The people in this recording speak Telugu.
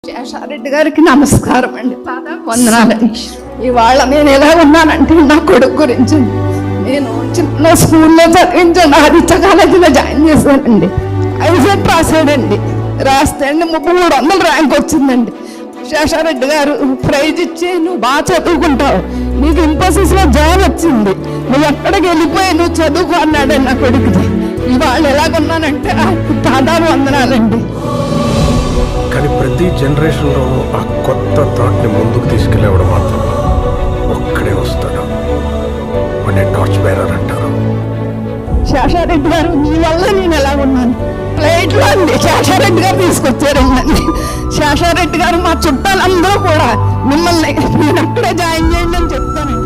శేషారెడ్డి గారికి నమస్కారం అండి, వందనాలండి. ఇవాళ నేను ఎలా ఉన్నానంటే నా కొడుకు గురించి నేను చిన్న స్కూల్లో చదివించాను, ఆదిత్య కాలేజీలో జాయిన్ చేశానండి. ఐసెట్ రాశాడండి, రాస్తే అండి 300 ర్యాంక్ వచ్చిందండి. శేషారెడ్డి గారు ప్రైజ్ ఇచ్చి నువ్వు బాగా చదువుకుంటావు, నీకు ఇన్ఫోసిస్లో జాబ్ వచ్చింది, నువ్వు ఎక్కడికి వెళ్ళిపోయి నువ్వు చదువుకో అన్నాడండి నా కొడుకుది. ఇవాళ ఎలాగున్నానంటే దాదాపు వందనాలండి. కానీ ప్రతి జనరేషన్లోనూ ఆ కొత్త థాట్ని ముందుకు తీసుకెళ్ళేవాడు మాత్రం ఒక్కడే వస్తాడు, వాడిని టార్చ్ బేరర్ అంటారు. శేషారెడ్డి గారు నీ వల్ల నేను ఎలా ఉన్నాను, ప్లేట్లో అండి శేషారెడ్డి గారు తీసుకొచ్చారండి. శేషారెడ్డి గారు మా చుట్టాలందరూ కూడా మిమ్మల్ని మీరు అక్కడే జాయిన్ చేయండి అని చెప్తాను.